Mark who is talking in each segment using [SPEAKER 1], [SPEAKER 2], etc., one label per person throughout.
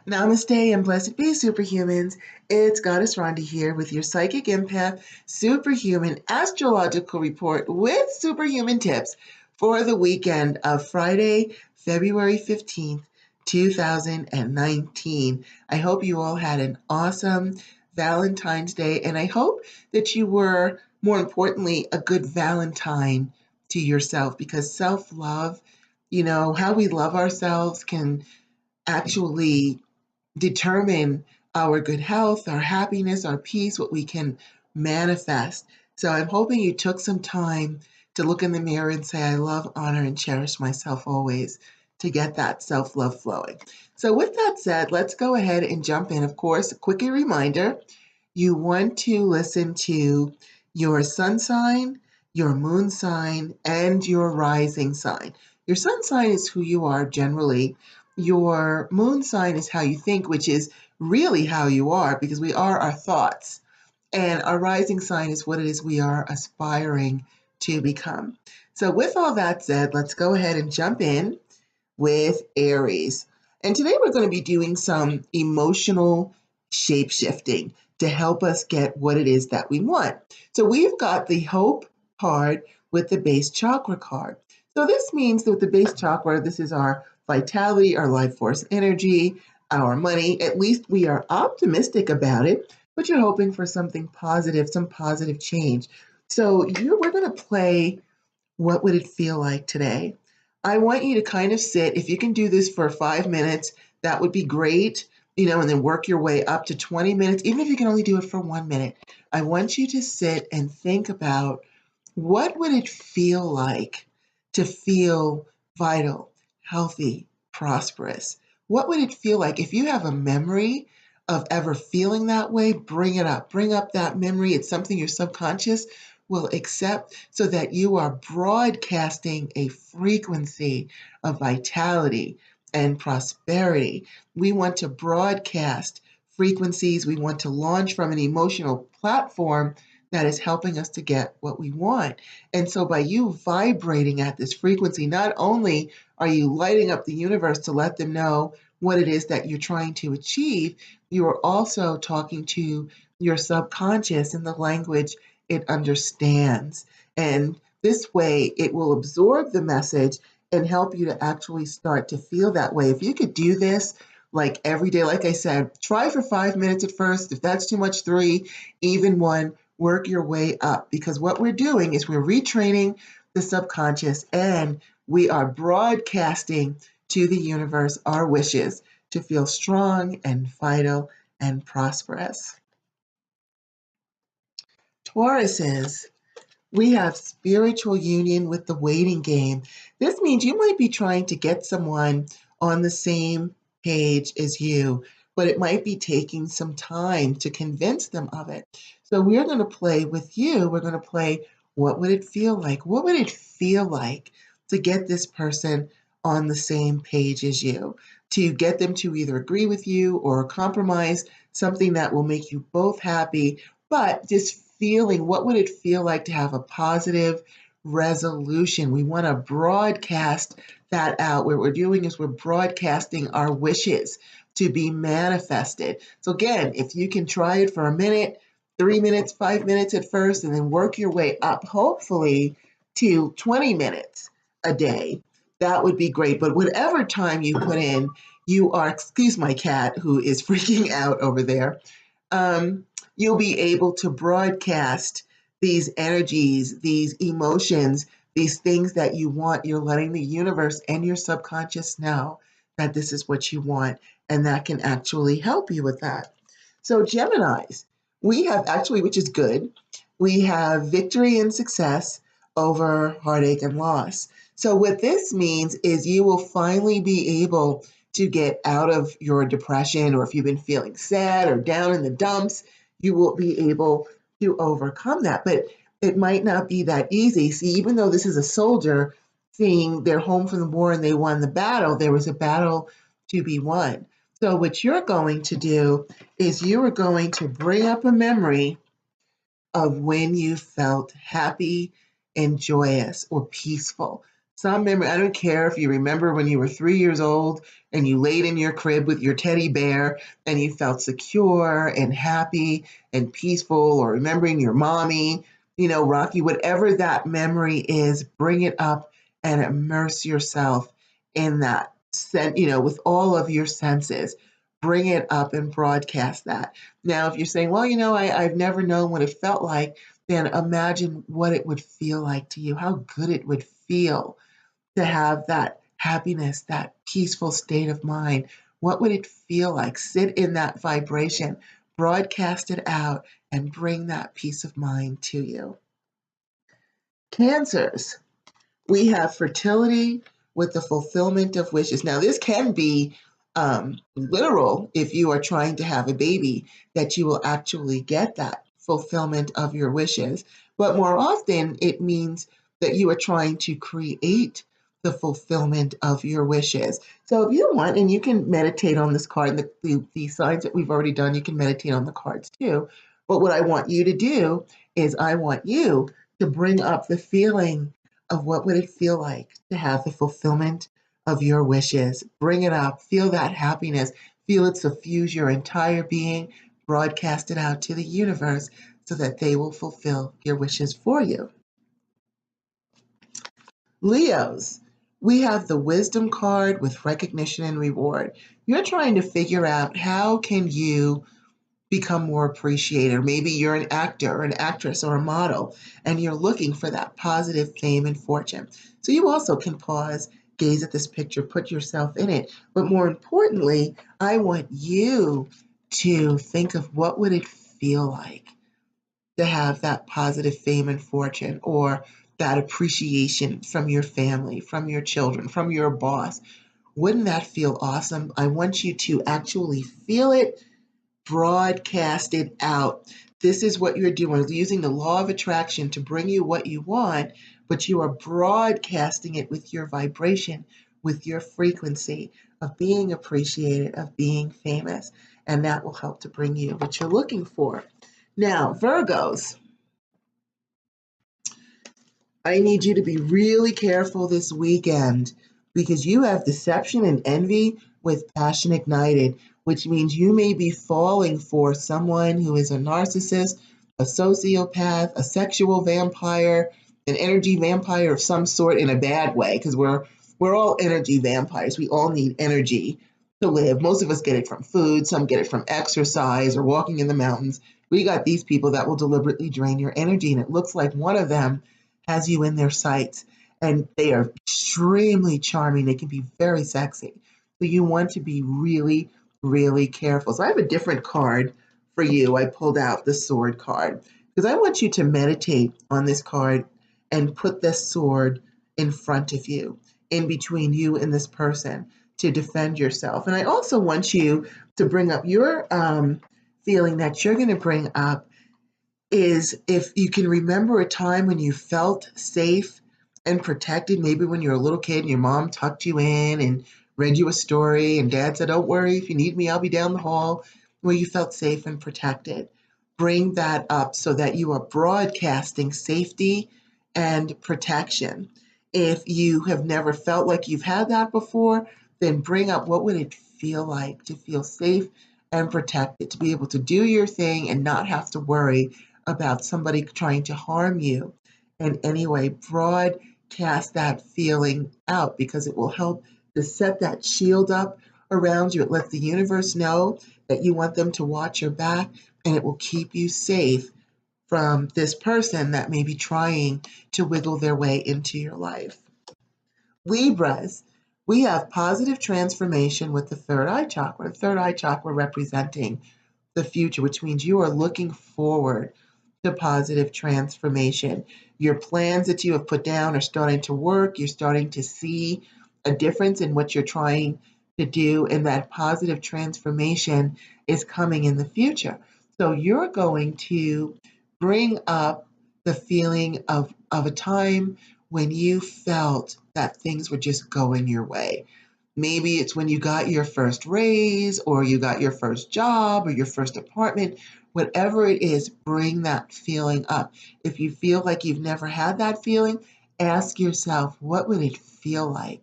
[SPEAKER 1] Namaste and Blessed SuperHumans. It's Goddess Rhonda here with your Psychic Empath Superhuman Astrological Report with superhuman tips for the weekend of Friday, February 15th, 2019. I hope you all had an awesome Valentine's Day, and I hope that you were, more importantly, a good Valentine to yourself, because self-love, how we love ourselves can actually determine our good health, our happiness, our peace, what we can manifest. So I'm hoping you took some time to look in the mirror and say, I love, honor, and cherish myself always, to get that self-love flowing. So with that said, let's go ahead and jump in. Of course, a quickie reminder, you want to listen to your sun sign, your moon sign, and your rising sign. Your sun sign is who you are generally. Your moon sign is how you think, which is really how you are, because we are our thoughts. And our rising sign is what it is we are aspiring to become. So with all that said, let's go ahead and jump in with Aries. And today we're going to be doing some emotional shape-shifting to help us get what it is that we want. So we've got the Hope card with the base chakra card. So this means that with the base chakra, this is our vitality, our life force energy, our money. At least we are optimistic about it, but you're hoping for something positive, some positive change. So we're going to play What Would It Feel Like Today? I want you to kind of sit. If you can do this for 5 minutes, that would be great, and then work your way up to 20 minutes, even if you can only do it for 1 minute. I want you to sit and think about, what would it feel like to feel vital, healthy, prosperous? What would it feel like? If you have a memory of ever feeling that way, bring it up. Bring up that memory. It's something your subconscious will accept, so that you are broadcasting a frequency of vitality and prosperity. We want to broadcast frequencies. We want to launch from an emotional platform that is helping us to get what we want. And so by you vibrating at this frequency, not only are you lighting up the universe to let them know what it is that you're trying to achieve, you are also talking to your subconscious in the language it understands. And this way it will absorb the message and help you to actually start to feel that way. If you could do this like every day, like I said, try for 5 minutes at first. If that's too much, 3, even 1, work your way up, because what we're doing is we're retraining the subconscious, and we are broadcasting to the universe our wishes to feel strong and vital and prosperous. Tauruses, we have spiritual union with the waiting game. This means you might be trying to get someone on the same page as you, but it might be taking some time to convince them of it. So we're going to play with you. We're going to play, what would it feel like? What would it feel like to get this person on the same page as you, to get them to either agree with you or compromise something that will make you both happy, but just feeling, what would it feel like to have a positive resolution? We want to broadcast that out. What we're doing is we're broadcasting our wishes to be manifested. So again, if you can try it for a minute, 3 minutes, 5 minutes at first, and then work your way up, hopefully to 20 minutes a day, that would be great. But whatever time you put in, you are, excuse my cat who is freaking out over there, you'll be able to broadcast these energies, these emotions, these things that you want. You're letting the universe and your subconscious know that this is what you want, and that can actually help you with that. So Geminis, we have actually, which is good, we have victory and success over heartache and loss. So what this means is you will finally be able to get out of your depression, or if you've been feeling sad or down in the dumps, you will be able to overcome that. But it might not be that easy. See, even though this is a soldier seeing they're home from the war and they won the battle, there was a battle to be won. So what you're going to do is you are going to bring up a memory of when you felt happy and joyous or peaceful. Some memory, I don't care if you remember when you were 3 years old and you laid in your crib with your teddy bear and you felt secure and happy and peaceful, or remembering your mommy, Rocky, whatever that memory is, bring it up and immerse yourself in that, with all of your senses. Bring it up and broadcast that. Now, if you're saying, well, I've never known what it felt like, then imagine what it would feel like to you, how good it would feel to have that happiness, that peaceful state of mind. What would it feel like? Sit in that vibration, broadcast it out, and bring that peace of mind to you. Cancers. We have fertility with the fulfillment of wishes. Now, this can be literal if you are trying to have a baby, that you will actually get that fulfillment of your wishes. But more often, it means that you are trying to create the fulfillment of your wishes. So if you want, and you can meditate on this card, and the signs that we've already done, you can meditate on the cards too. But what I want you to do is I want you to bring up the feeling of what would it feel like to have the fulfillment of your wishes. Bring it up, feel that happiness, feel it suffuse your entire being, broadcast it out to the universe so that they will fulfill your wishes for you. Leos, we have the wisdom card with recognition and reward. You're trying to figure out how can you become more appreciated. Maybe you're an actor or an actress or a model, and you're looking for that positive fame and fortune. So you also can pause, gaze at this picture, put yourself in it. But more importantly, I want you to think of what would it feel like to have that positive fame and fortune, or that appreciation from your family, from your children, from your boss. Wouldn't that feel awesome? I want you to actually feel it, broadcast it out. This is what you're doing, using the law of attraction to bring you what you want, but you are broadcasting it with your vibration, with your frequency of being appreciated, of being famous, and that will help to bring you what you're looking for. Now, Virgos, I need you to be really careful this weekend, because you have deception and envy with passion ignited, which means you may be falling for someone who is a narcissist, a sociopath, a sexual vampire, an energy vampire of some sort, in a bad way, because we're all energy vampires. We all need energy to live. Most of us get it from food, some get it from exercise or walking in the mountains. We got these people that will deliberately drain your energy, and it looks like one of them has you in their sights, and they are extremely charming. They can be very sexy. So you want to be really, really careful. So I have a different card for you. I pulled out the sword card because I want you to meditate on this card and put this sword in front of you, in between you and this person, to defend yourself. And I also want you to bring up your feeling that you're going to bring up is, if you can remember a time when you felt safe and protected, maybe when you were a little kid and your mom tucked you in and read you a story, and dad said, don't worry, if you need me, I'll be down the hall, where you felt safe and protected. Bring that up so that you are broadcasting safety and protection. If you have never felt like you've had that before, then bring up what would it feel like to feel safe and protected, to be able to do your thing and not have to worry about somebody trying to harm you in any way. Broadcast that feeling out, because it will help to set that shield up around you. It lets the universe know that you want them to watch your back, and it will keep you safe from this person that may be trying to wiggle their way into your life. Libras, we have positive transformation with the third eye chakra. Third eye chakra representing the future, which means you are looking forward to positive transformation. Your plans that you have put down are starting to work. You're starting to see a difference in what you're trying to do, and that positive transformation is coming in the future. So you're going to bring up the feeling of a time when you felt that things were just going your way. Maybe it's when you got your first raise, or you got your first job, or your first apartment. Whatever it is, bring that feeling up. If you feel like you've never had that feeling, Ask yourself, what would it feel like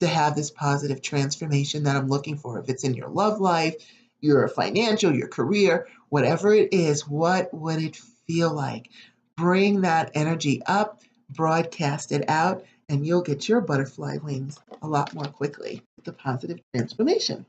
[SPEAKER 1] to have this positive transformation that I'm looking for? If it's in your love life, your financial, your career, whatever it is, what would it feel like? Bring that energy up, broadcast it out, and you'll get your butterfly wings a lot more quickly with the positive transformation.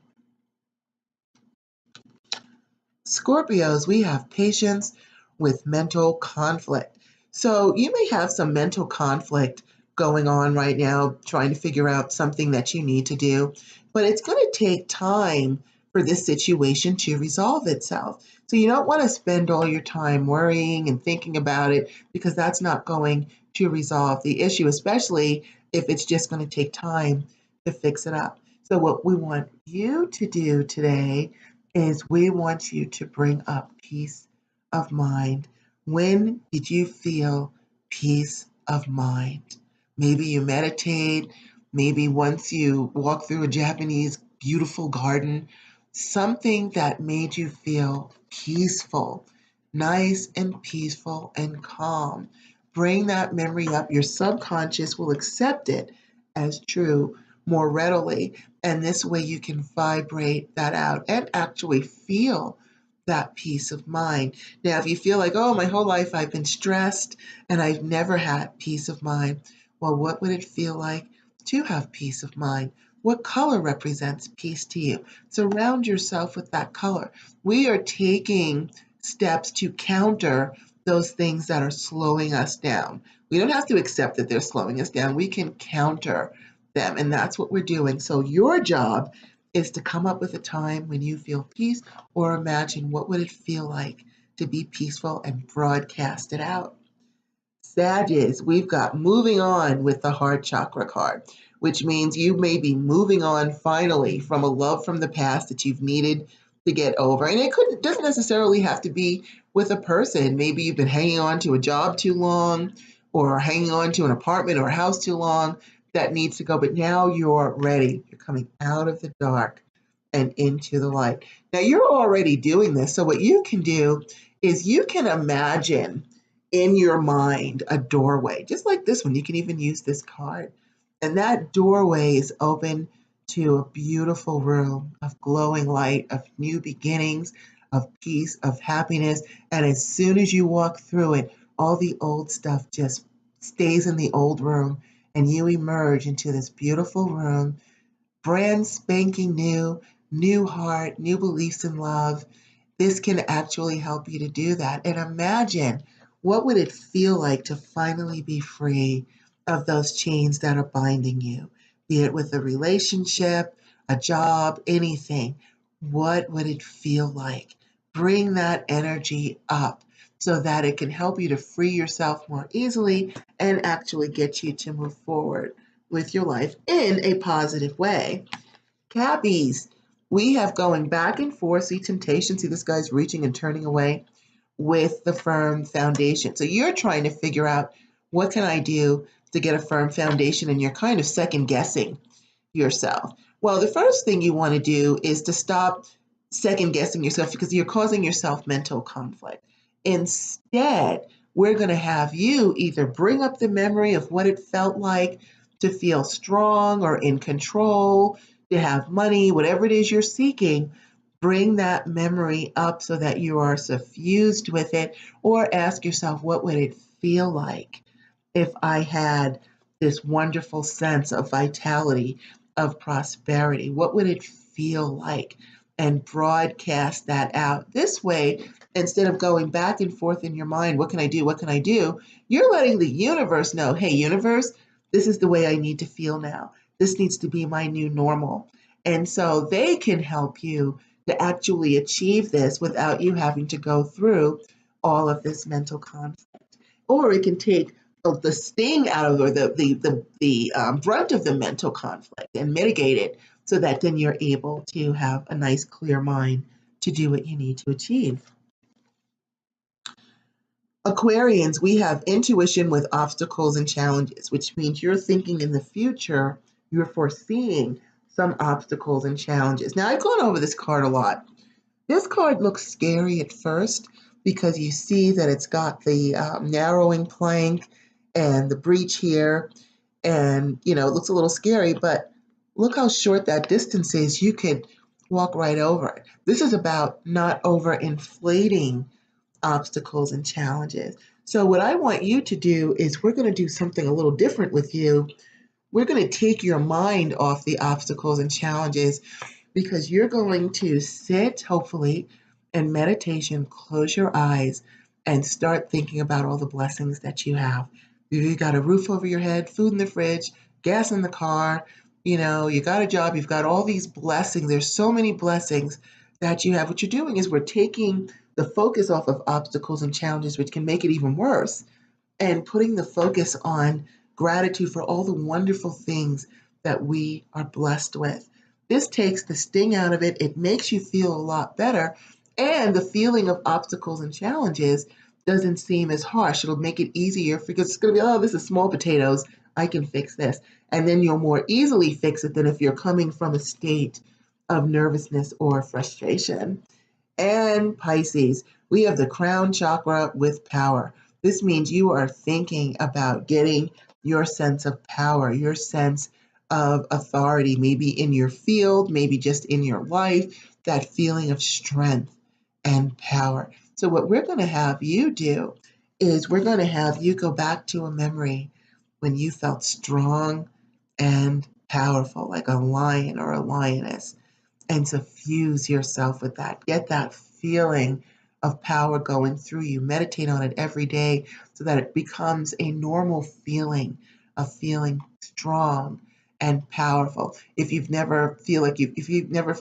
[SPEAKER 1] Scorpios, we have patience with mental conflict. So you may have some mental conflict going on right now, trying to figure out something that you need to do, but it's going to take time for this situation to resolve itself. So you don't want to spend all your time worrying and thinking about it, because that's not going to resolve the issue, especially if it's just going to take time to fix it up. So what we want you to do today is we want you to bring up peace of mind. When did you feel peace of mind? Maybe you meditate, maybe once you walk through a Japanese beautiful garden, something that made you feel peaceful, nice and peaceful and calm. Bring that memory up. Your subconscious will accept it as true more readily. And this way you can vibrate that out and actually feel that peace of mind. Now, if you feel like, oh, my whole life I've been stressed and I've never had peace of mind, well, what would it feel like to have peace of mind? What color represents peace to you? Surround yourself with that color. We are taking steps to counter those things that are slowing us down. We don't have to accept that they're slowing us down. We can counter them, and that's what we're doing. So your job is to come up with a time when you feel peace, or imagine what would it feel like to be peaceful and broadcast it out. Sagittarius, we've got moving on with the heart chakra card, which means you may be moving on finally from a love from the past that you've needed to get over. And doesn't necessarily have to be with a person. Maybe you've been hanging on to a job too long, or hanging on to an apartment or a house too long that needs to go. But now you're ready. You're coming out of the dark and into the light. Now you're already doing this. So what you can do is you can imagine in your mind a doorway, just like this one. You can even use this card. And that doorway is open to a beautiful room of glowing light, of new beginnings, of peace, of happiness. And as soon as you walk through it, all the old stuff just stays in the old room, and you emerge into this beautiful room, brand spanking new, new heart, new beliefs in love. This can actually help you to do that. And imagine, what would it feel like to finally be free of those chains that are binding you, be it with a relationship, a job, anything? What would it feel like? Bring that energy up so that it can help you to free yourself more easily and actually get you to move forward with your life in a positive way. Cabbies, we have going back and forth. See temptation. See this guy's reaching and turning away with the firm foundation. So you're trying to figure out, what can I do to get a firm foundation? And you're kind of second guessing yourself. Well, the first thing you want to do is to stop second guessing yourself, because you're causing yourself mental conflict. Instead, we're going to have you either bring up the memory of what it felt like to feel strong or in control, to have money, whatever it is you're seeking. Bring that memory up so that you are suffused with it, or ask yourself, what would it feel like if I had this wonderful sense of vitality, of prosperity? What would it feel like? And broadcast that out. This way, instead of going back and forth in your mind, what can I do? What can I do? You're letting the universe know, hey, universe, this is the way I need to feel now. This needs to be my new normal. And so they can help you to actually achieve this without you having to go through all of this mental conflict. Or it can take the sting out of, or the brunt of the mental conflict, and mitigate it, so that then you're able to have a nice clear mind to do what you need to achieve. Aquarians, we have intuition with obstacles and challenges, which means you're thinking in the future, you're foreseeing some obstacles and challenges. Now, I've gone over this card a lot. This card looks scary at first, because you see that it's got the narrowing plank, and the breach here, and it looks a little scary, but look how short that distance is. You could walk right over it. This is about not overinflating obstacles and challenges. So what I want you to do is we're going to do something a little different with you. We're going to take your mind off the obstacles and challenges, because you're going to sit, hopefully, in meditation, close your eyes, and start thinking about all the blessings that you have. You got a roof over your head, food in the fridge, gas in the car, you got a job, you've got all these blessings. There's so many blessings that you have. What you're doing is we're taking the focus off of obstacles and challenges, which can make it even worse, and putting the focus on gratitude for all the wonderful things that we are blessed with. This takes the sting out of it. It makes you feel a lot better. And the feeling of obstacles and challenges doesn't seem as harsh. It'll make it easier, because it's going to be, oh, this is small potatoes. I can fix this. And then you'll more easily fix it than if you're coming from a state of nervousness or frustration. And Pisces, we have the crown chakra with power. This means you are thinking about getting your sense of power, your sense of authority, maybe in your field, maybe just in your life, that feeling of strength and power. So what we're going to have you do is we're going to have you go back to a memory when you felt strong and powerful, like a lion or a lioness, and suffuse yourself with that. Get that feeling of power going through you. Meditate on it every day so that it becomes a normal feeling of feeling strong and powerful. If you've never feel like you've never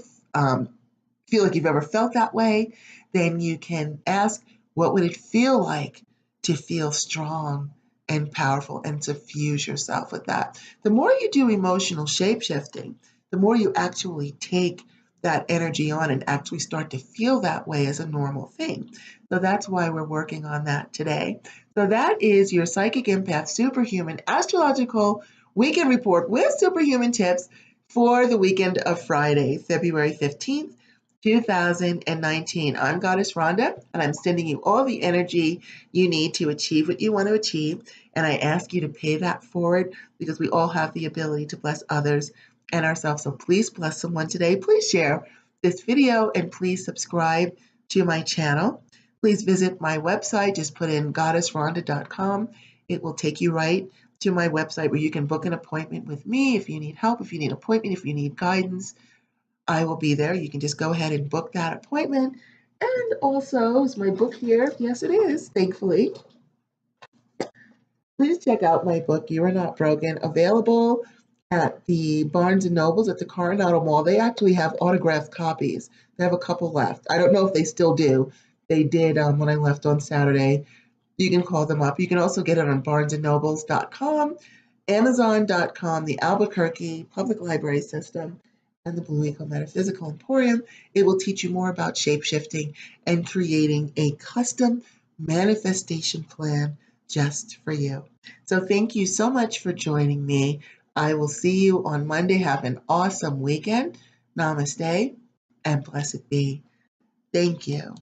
[SPEAKER 1] ever felt that way, then you can ask, what would it feel like to feel strong and powerful, and suffuse yourself with that. The more you do emotional shape-shifting, the more you actually take that energy on and actually start to feel that way as a normal thing. So that's why we're working on that today. So that is your Psychic Empath Superhuman Astrological Weekend Report with Superhuman Tips for the weekend of Friday, February 15th, 2019. I'm Goddess Rhonda, and I'm sending you all the energy you need to achieve what you want to achieve. And I ask you to pay that forward, because we all have the ability to bless others and ourselves. So please bless someone today. Please share this video, and please subscribe to my channel. Please visit my website. Just put in goddessrhonda.com. It will take you right to my website where you can book an appointment with me if you need help, if you need an appointment, if you need guidance. I will be there. You can just go ahead and book that appointment. And also, is my book here? Yes, it is, thankfully. Please check out my book, You Are Not Broken, available at the Barnes & Nobles at the Coronado Mall. They actually have autographed copies. They have a couple left. I don't know if they still do. They did when I left on Saturday. You can call them up. You can also get it on barnesandnobles.com, amazon.com, the Albuquerque Public Library System, and the Blue Eagle Metaphysical Emporium. It will teach you more about shape-shifting and creating a custom manifestation plan just for you. So thank you so much for joining me. I will see you on Monday. Have an awesome weekend. Namaste and blessed be. Thank you.